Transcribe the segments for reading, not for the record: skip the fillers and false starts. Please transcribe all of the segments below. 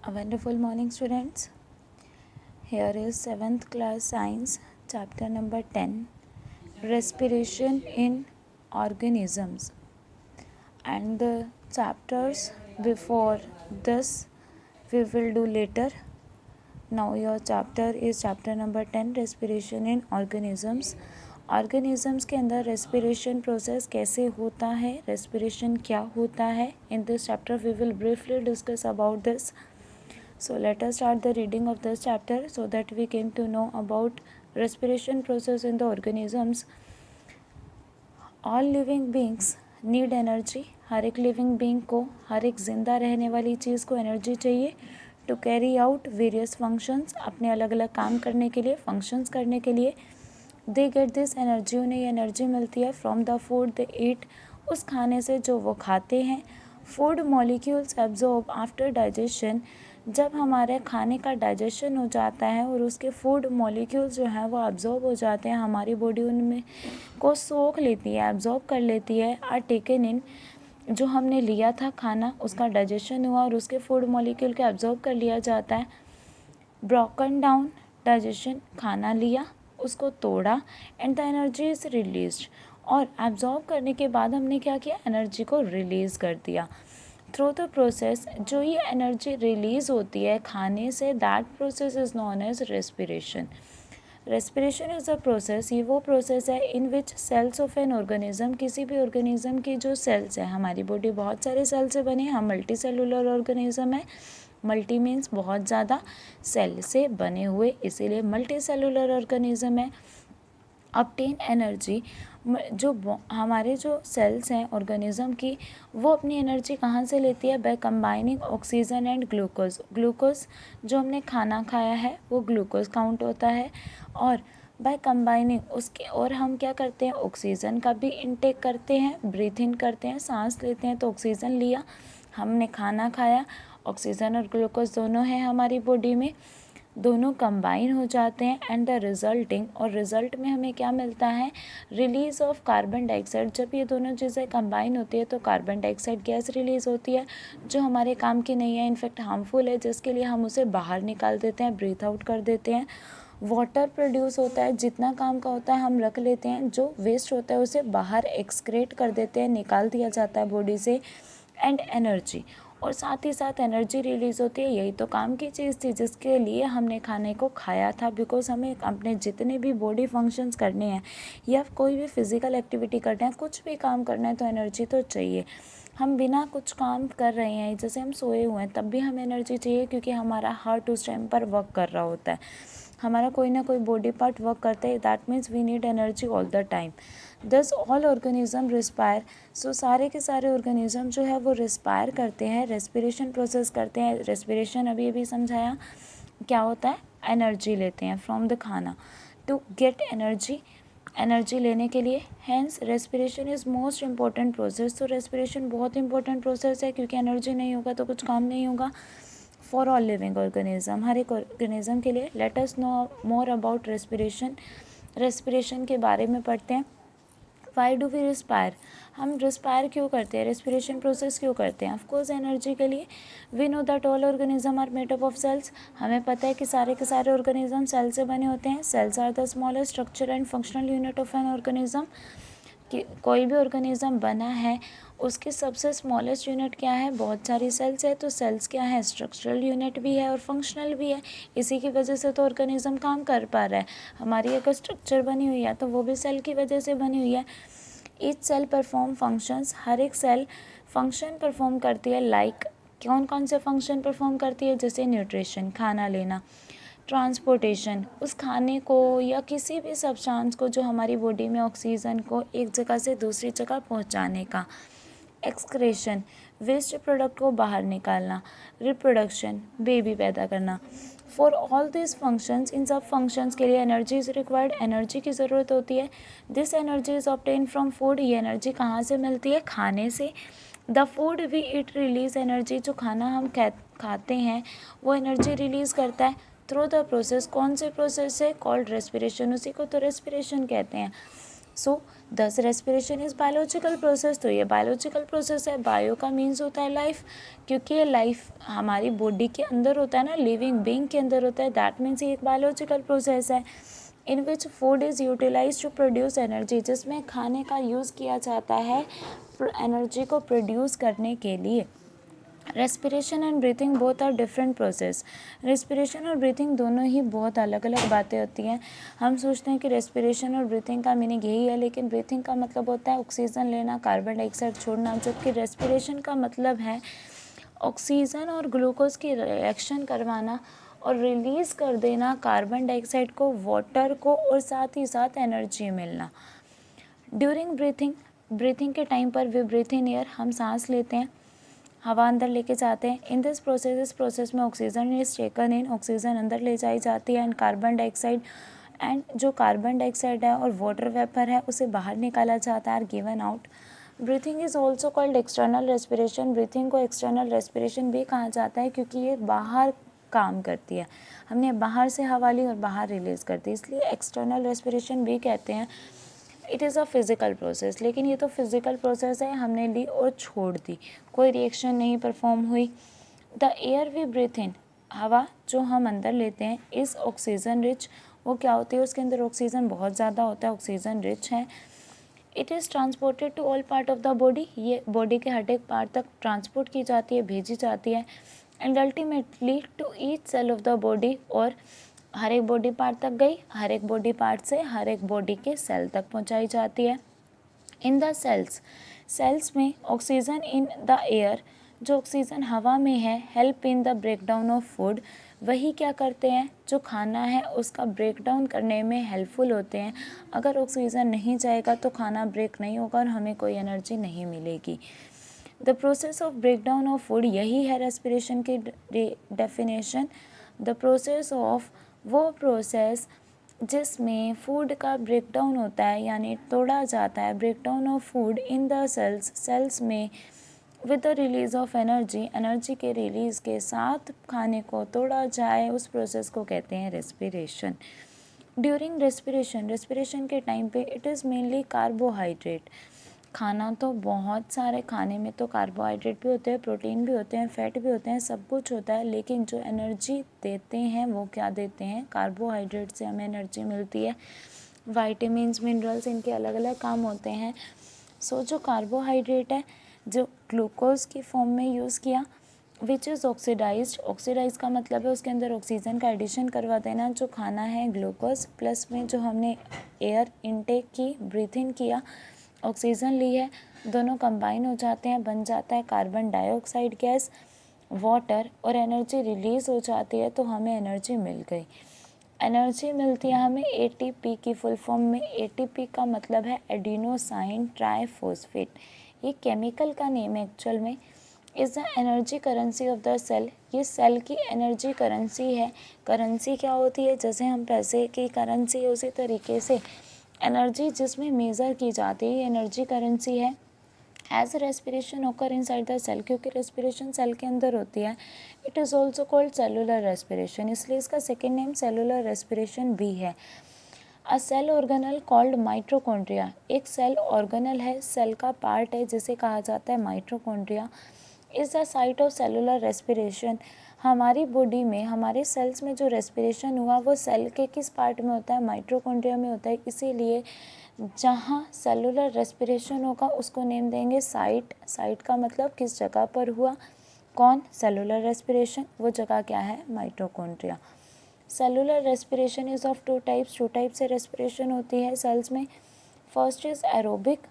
A wonderful morning, students. Here is 7th class science chapter number 10, respiration in organisms, and the chapters before this we will do later. Now your chapter is chapter number 10, respiration in organisms. Organisms के अंदर respiration process कैसे होता है, respiration क्या होता है, in this chapter we will briefly discuss about this. So let us start the reading of this chapter so that we came to know about respiration process in the organisms. All living beings need energy. हर एक living being को, हर एक जिंदा रहने वाली चीज़ को energy चाहिए to carry out various functions, अपने अलग अलग काम करने के लिए, फंक्शंस करने के लिए. दे गेट दिस एनर्जी, उन्हें ये एनर्जी मिलती है फ्रॉम द फूड दे ईट, उस खाने से जो वो खाते हैं. Food molecules absorb after digestion, जब हमारे खाने का डाइजेशन हो जाता है और उसके फूड मॉलिक्यूल्स जो हैं वो एब्जॉर्ब हो जाते हैं, हमारी बॉडी उनमें को सोख लेती है, एब्जॉर्ब कर लेती है. आर टेकन इन, जो हमने लिया था खाना उसका डाइजेशन हुआ और उसके फूड मॉलिक्यूल को एब्जॉर्ब कर लिया जाता है. ब्रोकन डाउन, डाइजेशन, खाना लिया उसको तोड़ा, and the energy is released, और एब्जॉर्ब करने के बाद हमने क्या किया, एनर्जी को रिलीज़ कर दिया. थ्रू द प्रोसेस, जो ये एनर्जी रिलीज़ होती है खाने से, that process is known as respiration. Respiration is a process, ये वो प्रोसेस है in which cells of an organism, किसी भी ऑर्गेनिज्म की जो सेल्स है, हमारी बॉडी बहुत सारे सेल से बनी है, हम मल्टी सेलुलर ऑर्गेनिज्म है. मल्टी मीन्स बहुत ज़्यादा, सेल से बने हुए, इसीलिए मल्टी सेलुलर ऑर्गेनिज्म है. ऑब्टेन एनर्जी, जो हमारे जो सेल्स हैं ऑर्गेनिज्म की, वो अपनी एनर्जी कहाँ से लेती है, by combining oxygen and glucose. Glucose जो हमने खाना खाया है वो ग्लूकोज काउंट होता है, और बाय कंबाइनिंग उसके, और हम क्या करते हैं, ऑक्सीजन का भी इनटेक करते हैं, ब्रीथ इन करते हैं, सांस लेते हैं, तो ऑक्सीजन लिया, हमने खाना खाया, ऑक्सीजन और ग्लूकोज दोनों हैं हमारी बॉडी में, दोनों कंबाइन हो जाते हैं, एंड द रिजल्टिंग, और रिजल्ट में हमें क्या मिलता है, रिलीज ऑफ कार्बन डाइऑक्साइड. जब ये दोनों चीज़ें कंबाइन होती है तो कार्बन डाइऑक्साइड गैस रिलीज़ होती है, जो हमारे काम की नहीं है, इनफैक्ट हार्मफुल है, जिसके लिए हम उसे बाहर निकाल देते हैं, ब्रीथ आउट कर देते हैं. वाटर प्रोड्यूस होता है, जितना काम का होता है हम रख लेते हैं, जो वेस्ट होता है उसे बाहर एक्सक्रेट कर देते हैं, निकाल दिया जाता है बॉडी से. एंड एनर्जी, और साथ ही साथ एनर्जी रिलीज़ होती है. यही तो काम की चीज़ थी जिसके लिए हमने खाने को खाया था, बिकॉज हमें अपने जितने भी बॉडी फंक्शंस करने हैं या कोई भी फिज़िकल एक्टिविटी करना है, कुछ भी काम करना है, तो एनर्जी तो चाहिए. हम बिना कुछ काम कर रहे हैं, जैसे हम सोए हुए हैं, तब भी हमें एनर्जी चाहिए, क्योंकि हमारा हार्ट उस टाइम पर वर्क कर रहा होता है, हमारा कोई ना कोई बॉडी पार्ट वर्क करता है, that means we need energy all the time. Thus all organism respire, so सारे के सारे ऑर्गेनिज्म जो है वो रिस्पायर करते हैं, रेस्पिरेशन प्रोसेस करते हैं. रेस्पिरेशन अभी अभी समझाया क्या होता है, एनर्जी लेते हैं फ्रॉम द खाना टू गेट एनर्जी, एनर्जी लेने के लिए. Hence respiration is most important process. तो रेस्पिरेशन बहुत इंपॉर्टेंट प्रोसेस है, क्योंकि एनर्जी नहीं होगा तो कुछ काम नहीं होगा. फॉर ऑल लिविंग ऑर्गेनिज्म, हर एक ऑर्गेनिज्म के लिए. Let us know more about respiration. Respiration के बारे में पढ़ते हैं. वाई डू वी रिस्पायर, हम रिस्पायर क्यों करते हैं, रेस्पिरेशन प्रोसेस क्यों करते हैं, ऑफकोर्स एनर्जी के लिए. We know that all organism are made up of cells, हमें पता है कि सारे के सारे ऑर्गेनिज्म सेल से बने होते हैं. Cells are the smallest structure and functional unit of an organism. कि कोई भी ऑर्गेनिज्म बना है उसकी सबसे स्मॉलेस्ट यूनिट क्या है, बहुत सारी सेल्स है, तो सेल्स क्या है, स्ट्रक्चरल यूनिट भी है और फंक्शनल भी है. इसी की वजह से तो ऑर्गेनिज्म काम कर पा रहा है. हमारी अगर स्ट्रक्चर बनी हुई है तो वो भी सेल की वजह से बनी हुई है. ईच सेल परफॉर्म फंक्शंस, हर एक सेल फंक्शन परफॉर्म करती है. लाइक कौन कौन से फंक्शन परफॉर्म करती है, जैसे न्यूट्रिशन, खाना लेना, ट्रांसपोर्टेशन, उस खाने को या किसी भी सब्सटेंस को जो हमारी बॉडी में ऑक्सीजन को एक जगह से दूसरी जगह पहुंचाने का, एक्सक्रेशन, वेस्ट प्रोडक्ट को बाहर निकालना, रिप्रोडक्शन, बेबी पैदा करना. फॉर ऑल दिस फंक्शंस, इन सब फंक्शंस के लिए एनर्जी इज़ रिक्वायर्ड, एनर्जी की ज़रूरत होती है. This energy is obtain from food, ये एनर्जी कहाँ से मिलती है, खाने से. The food we eat release energy, जो खाना हम खाते हैं वो एनर्जी रिलीज़ करता है थ्रू द प्रोसेस. कौन से प्रोसेस है, कॉल्ड रेस्पिरेशन, उसी को तो रेस्पिरेशन कहते हैं. सो दस रेस्पिरेशन इज़ बायोलॉजिकल प्रोसेस, तो ये बायोलॉजिकल प्रोसेस है। बायो का मीन्स होता है लाइफ, क्योंकि ये लाइफ हमारी बॉडी के अंदर होता है ना, लिविंग बीइंग के अंदर होता है, दैट मीन्स ये एक बायोलॉजिकल प्रोसेस है। In which food is utilize to produce energy, जिसमें खाने का यूज़ किया जाता है एनर्जी को प्रोड्यूस करने के लिए। Respiration and breathing both are different process. Respiration और ब्रीथिंग दोनों ही बहुत अलग अलग बातें होती हैं। हम सोचते हैं कि रेस्पिरेशन और ब्रीथिंग का मीनिंग यही है, लेकिन ब्रीथिंग का मतलब होता है ऑक्सीजन लेना, कार्बन डाइऑक्साइड छोड़ना, जबकि रेस्पिरेशन का मतलब है ऑक्सीजन और ग्लूकोज की रिएक्शन करवाना और रिलीज़ कर देना कार्बन डाइऑक्साइड को, वाटर को, और साथ ही साथ एनर्जी मिलना। ड्यूरिंग ब्रीथिंग के टाइम पर वी ब्रीथ इन एयर, हम सांस लेते हैं, हवा अंदर लेके जाते हैं। इन दिस प्रोसेस में oxygen is taken in, oxygen अंदर ले जाई जाती है, एंड कार्बन डाइऑक्साइड, एंड जो कार्बन डाइऑक्साइड है और वाटर वेपर है उसे बाहर निकाला जाता है, given out. Breathing is also called external respiration. Breathing को एक्सटर्नल रेस्पिरेशन भी कहा जाता है, क्योंकि ये बाहर काम करती है, हमने बाहर से हवा ली और बाहर रिलीज़ कर दी, इसलिए एक्सटर्नल रेस्पिरेशन भी कहते हैं। It is a physical process, लेकिन ये तो फिज़िकल प्रोसेस है, हमने ली और छोड़ दी, कोई रिएक्शन नहीं परफॉर्म हुई। द एयर वी ब्रीथ इन, हवा जो हम अंदर लेते हैं, इज़ ऑक्सीजन रिच, वो क्या होती है, उसके अंदर ऑक्सीजन बहुत ज़्यादा होता है, ऑक्सीजन रिच है। It is transported to all part of the body, ये बॉडी के हर एक पार्ट तक ट्रांसपोर्ट की जाती है, भेजी जाती है। And ultimately to each cell of the body, और हर एक बॉडी पार्ट तक गई, हर एक बॉडी पार्ट से हर एक बॉडी के सेल तक पहुंचाई जाती है। इन द सेल्स में ऑक्सीजन इन द एयर, जो ऑक्सीजन हवा में है, help in the breakdown of food, वही क्या करते हैं, जो खाना है उसका ब्रेकडाउन करने में हेल्पफुल होते हैं। अगर ऑक्सीजन नहीं जाएगा तो खाना ब्रेक नहीं होगा और हमें कोई एनर्जी नहीं मिलेगी। The process of breakdown of food, यही है रेस्पिरेशन की डेफिनेशन। द प्रोसेस ऑफ, वो प्रोसेस जिसमें फूड का ब्रेकडाउन होता है, यानी तोड़ा जाता है, breakdown of food in the cells में, with the release of energy के रिलीज़ के साथ खाने को तोड़ा जाए, उस प्रोसेस को कहते हैं रेस्पिरेशन। ड्यूरिंग रेस्पिरेशन के टाइम पे इट इज़ मेनली कार्बोहाइड्रेट, खाना तो बहुत सारे, खाने में तो कार्बोहाइड्रेट भी होते हैं, प्रोटीन भी होते हैं, फैट भी होते हैं, सब कुछ होता है, लेकिन जो एनर्जी देते हैं वो क्या देते हैं, कार्बोहाइड्रेट से हमें एनर्जी मिलती है। वाइटामिन्स, मिनरल्स, इनके अलग अलग काम होते हैं। जो कार्बोहाइड्रेट है, जो ग्लूकोज की फॉर्म में यूज़ किया, विच इज़ ऑक्सीडाइज का मतलब है उसके अंदर ऑक्सीजन का एडिशन करवा देना। जो खाना है ग्लूकोज, प्लस में जो हमने एयर इनटेक की, ब्रीथ इन किया, ऑक्सीजन ली है, दोनों कंबाइन हो जाते हैं, बन जाता है कार्बन डाइऑक्साइड गैस, वाटर, और एनर्जी रिलीज़ हो जाती है, तो हमें एनर्जी मिल गई। एनर्जी मिलती है हमें एटीपी की फुल फॉर्म में। एटीपी का मतलब है एडिनोसाइन ट्राइफॉस्फेट, ये केमिकल का नेम है एक्चुअल में। Is the energy currency of the cell, ये सेल की एनर्जी करेंसी है। करेंसी क्या होती है, जैसे हम पैसे की करेंसी है, उसी तरीके से एनर्जी जिसमें मेज़र की जाती है, एनर्जी करेंसी है। एज रेस्पिरेशन ओकर इनसाइड द सेल, क्योंकि रेस्पिरेशन सेल के अंदर होती है, it is also called cellular respiration, इसलिए इसका सेकेंड नेम सेलुलर रेस्पिरेशन भी है। अ सेल ऑर्गेनल कॉल्ड माइट्रोकॉन्ड्रिया, एक सेल ऑर्गेनल है, सेल का पार्ट है, जिसे कहा जाता है mitochondria. Is the site of cellular respiration, हमारी बॉडी में, हमारे सेल्स में जो रेस्पिरेशन हुआ वो सेल के किस पार्ट में होता है, माइट्रोकॉन्ड्रिया में होता है। इसीलिए जहाँ सेलुलर रेस्पिरेशन होगा उसको नेम देंगे साइट। साइट का मतलब किस जगह पर हुआ, कौन, सेलुलर रेस्पिरेशन, वो जगह क्या है, mitochondria. Cellular respiration is of two type से रेस्पिरेशन होती है सेल्स में। First is aerobic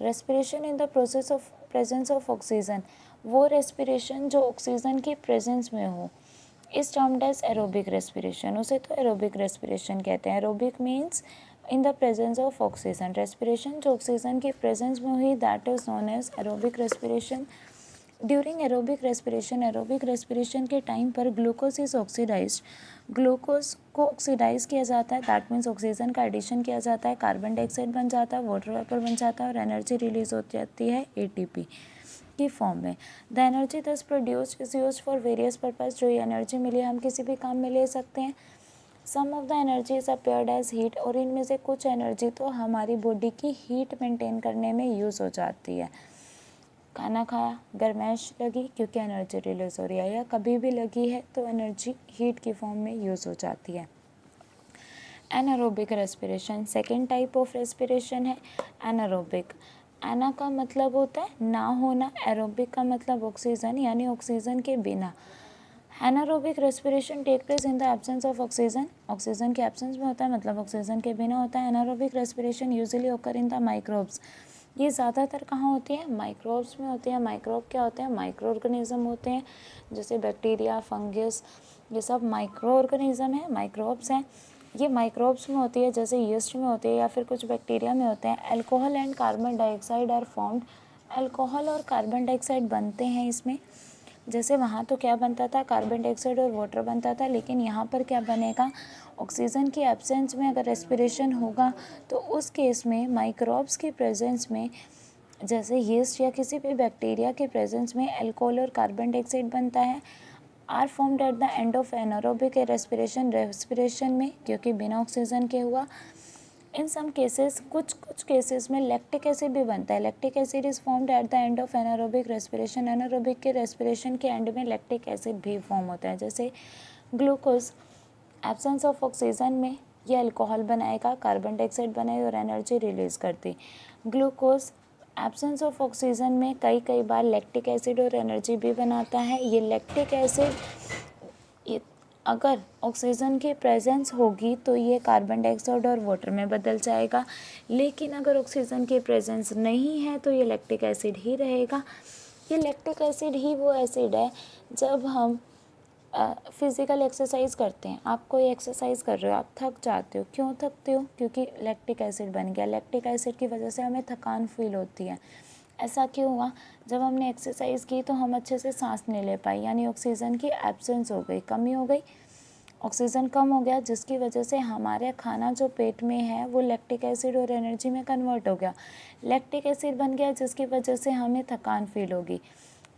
respiration in the presence of oxygen, वो रेस्पिरेशन जो ऑक्सीजन की प्रेजेंस में हो, इस टर्म्ड एज एरोबिक रेस्पिरेशन, उसे तो एरोबिक रेस्पिरेशन कहते हैं। Aerobic means in the presence of oxygen, respiration जो ऑक्सीजन की प्रेजेंस में हुई, that is known as aerobic respiration. During aerobic respiration के टाइम पर ग्लूकोज इज ऑक्सीडाइज, ग्लूकोज को ऑक्सीडाइज किया जाता है, दैट मीन्स ऑक्सीजन का एडिशन किया जाता है, कार्बन डाइऑक्साइड बन जाता है, वाटर वेपर बन जाता है, और एनर्जी रिलीज हो जाती है एटीपी की फॉर्म में। द एनर्जी दस produced is used for various purpose, जो ये एनर्जी मिली हम किसी भी काम में ले सकते हैं। Some of the energies appeared as heat, और इनमें से कुछ एनर्जी तो हमारी बॉडी की हीट मेंटेन करने में यूज़ हो जाती है। खाना खाया, गर्माइश लगी क्योंकि एनर्जी रिलीज हो रही है, या कभी भी लगी है तो एनर्जी हीट की फॉर्म में यूज़ हो जाती है। Anaerobic respiration second type of respiration है एनारोबिक। एना का मतलब होता है ना होना, एरोबिक का मतलब ऑक्सीजन यानी ऑक्सीजन के बिना। Anaerobic respiration take place in the absence of oxygen, oxygen के एब्सेंस में होता है मतलब ऑक्सीजन के बिना होता है। एनारोबिक रेस्पिरेशन यूजुअली ओकर इन द माइक्रोब्स, ये ज़्यादातर कहाँ होती है? माइक्रोब्स में होती है। माइक्रोब क्या होते हैं? माइक्रो ऑर्गेनिज्म होते हैं, जैसे बैक्टीरिया, फंगस, ये सब माइक्रो ऑर्गेनिज्म है, माइक्रोब्स हैं। ये माइक्रोब्स में होती है, जैसे यीस्ट में होती है या फिर कुछ बैक्टीरिया में होते हैं। Alcohol and carbon dioxide are formed, alcohol और कार्बन डाइऑक्साइड बनते हैं इसमें। जैसे वहाँ तो क्या बनता था? कार्बन डाइऑक्साइड और वाटर बनता था, लेकिन यहाँ पर क्या बनेगा? ऑक्सीजन की एब्सेंस में अगर रेस्पिरेशन होगा तो उस केस में माइक्रोब्स की प्रेजेंस में, जैसे यीस्ट या किसी भी बैक्टीरिया के प्रेजेंस में अल्कोहल और कार्बन डाइऑक्साइड बनता है, are formed at the end of anaerobic respiration में, क्योंकि बिना ऑक्सीजन के हुआ। इन सम केसेस, कुछ केसेस में लैक्टिक एसिड भी बनता है। Lactic acid is formed at the end of anaerobic respiration, anaerobic के रेस्पिरेशन के एंड में लैक्टिक एसिड भी फॉर्म होता है। जैसे ग्लूकोज, एब्सेंस ऑफ ऑक्सीजन में ये अल्कोहल बनाएगा, कार्बन डाइऑक्साइड बनाए और एनर्जी रिलीज करती। ग्लूकोज एब्सेंस ऑफ ऑक्सीजन में कई बार लैक्टिक एसिड और एनर्जी भी बनाता है। ये लैक्टिक एसिड अगर ऑक्सीजन की प्रेजेंस होगी तो ये कार्बन डाइऑक्साइड और वाटर में बदल जाएगा, लेकिन अगर ऑक्सीजन की प्रेजेंस नहीं है तो ये लैक्टिक एसिड ही रहेगा। ये लैक्टिक एसिड ही वो एसिड है, जब हम फिज़िकल एक्सरसाइज करते हैं, आप कोई एक्सरसाइज कर रहे हो, आप थक जाते हो, क्यों थकते हो? क्योंकि लैक्टिक एसिड बन गया। लैक्टिक एसिड की वजह से हमें थकान फील होती है। ऐसा क्यों हुआ? जब हमने एक्सरसाइज की तो हम अच्छे से सांस नहीं ले पाए, यानी ऑक्सीजन की एब्सेंस हो गई, कमी हो गई, ऑक्सीजन कम हो गया, जिसकी वजह से हमारे खाना जो पेट में है वो लैक्टिक एसिड और एनर्जी में कन्वर्ट हो गया। लैक्टिक एसिड बन गया जिसकी वजह से हमें थकान फील होगी।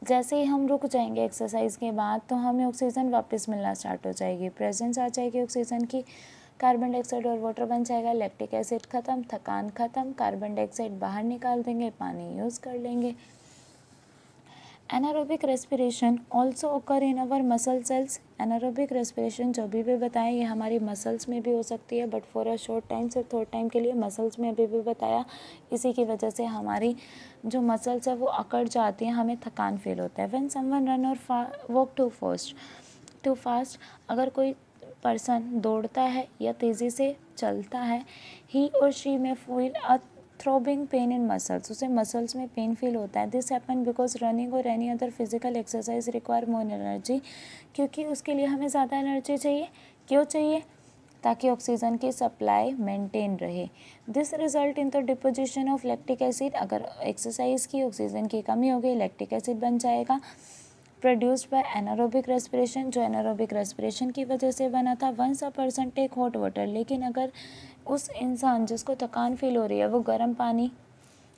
जैसे ही हम रुक जाएंगे एक्सरसाइज के बाद तो हमें ऑक्सीजन वापस मिलना स्टार्ट हो जाएगी, प्रेजेंस आ जाएगी ऑक्सीजन की, कार्बन डाइऑक्साइड और वाटर बन जाएगा, लैक्टिक एसिड ख़त्म, थकान ख़त्म, कार्बन डाइऑक्साइड बाहर निकाल देंगे, पानी यूज़ कर लेंगे। एनारोबिक रेस्पिरेशन ऑल्सो ओकर इन अवर मसल सेल्स। एनारोबिक रेस्पिरेशन जो भी बताएं ये हमारी मसल्स में भी हो सकती है, but for a short time, सिर्फ थोड़े टाइम के लिए। मसल्स में अभी भी बताया, इसी की वजह से हमारी जो मसल्स है वो अकड़ जाती हैं, हमें थकान फील होता है। व्हेन समवन रन और वॉक टू फास्ट, अगर कोई पर्सन दौड़ता है या तेज़ी से चलता है, ही और शी में feel a throbbing pain in muscles, उसे मसल्स में पेन फील होता है। दिस हैपन बिकॉज रनिंग और any other physical exercise require more energy, क्योंकि उसके लिए हमें ज़्यादा एनर्जी चाहिए। क्यों चाहिए? ताकि ऑक्सीजन की सप्लाई मेंटेन रहे। This result in the deposition of lactic acid, अगर एक्सरसाइज की ऑक्सीजन की कमी हो गई, लैक्टिक एसिड बन जाएगा। प्रोड्यूस्ड बाय एनारोबिक रेस्पिरेशन, जो एनारोबिक रेस्पिरेशन की वजह से बना था। Once a person take hot water, लेकिन अगर उस इंसान जिसको थकान फील हो रही है वो गर्म पानी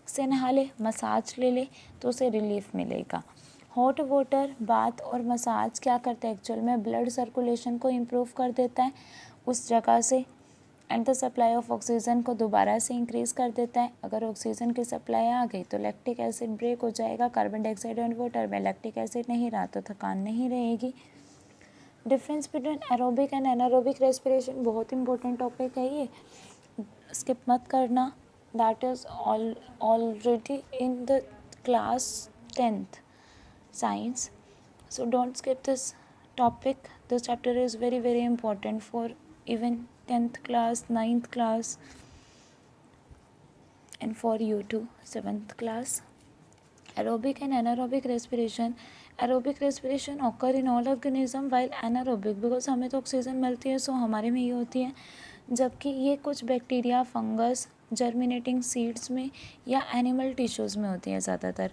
से नहा ले, मसाज ले ले, तो उसे रिलीफ मिलेगा। हॉट वाटर, बाथ और मसाज क्या करता है एक्चुअल में? ब्लड सर्कुलेशन को इम्प्रूव कर देता है उस जगह से, and the supply of oxygen को दोबारा से इंक्रीज़ कर देता है। अगर ऑक्सीजन की सप्लाई आ गई तो लैक्टिक एसिड ब्रेक हो जाएगा, कार्बन डाइऑक्साइड एंड वाटर में लैक्टिक एसिड नहीं रहा तो थकान नहीं रहेगी। Difference between aerobic and anaerobic respiration बहुत इंपॉर्टेंट टॉपिक है ये, स्किप मत करना। That is already in the class 10th science, so don't skip this topic. This chapter is very important for even 10th class, 9th class, and for you too 7th class. Aerobic and anaerobic respiration. Aerobic respiration occur in all organism, while anaerobic, because हमें तो oxygen मिलती है सो हमारे में ये होती है, जबकि ये कुछ बैक्टीरिया, फंगस, जर्मिनेटिंग सीड्स में या एनिमल टिश्यूज़ में होती है ज़्यादातर।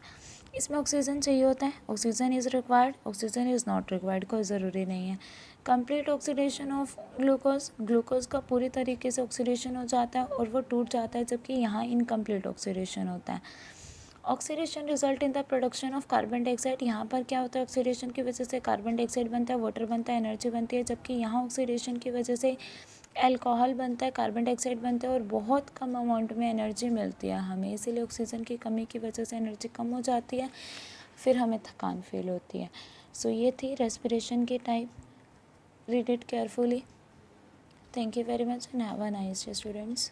इसमें ऑक्सीजन चाहिए होता है, oxygen is required, oxygen is not required, कोई ज़रूरी नहीं है। Complete oxidation of glucose, glucose का पूरी तरीके से ऑक्सीडेशन हो जाता है और वो टूट जाता है, जबकि यहाँ इनकम्प्लीट ऑक्सीडेशन होता है। Oxidation result in the production of carbon dioxide. यहाँ पर क्या होता है, ऑक्सीडेशन की वजह से कार्बन डाइऑक्साइड बनता है, वाटर बनता है, एनर्जी बनती है, जबकि यहाँ ऑक्सीडेशन की वजह से अल्कोहल बनता है, कार्बन डाइऑक्साइड बनता है और बहुत कम अमाउंट में एनर्जी मिलती है हमें। इसीलिए ऑक्सीजन की कमी की वजह से एनर्जी कम हो जाती है, फिर हमें थकान फील होती है। सो ये थी रेस्पिरेशन की type. Read it carefully. Thank you very much and have a nice day students.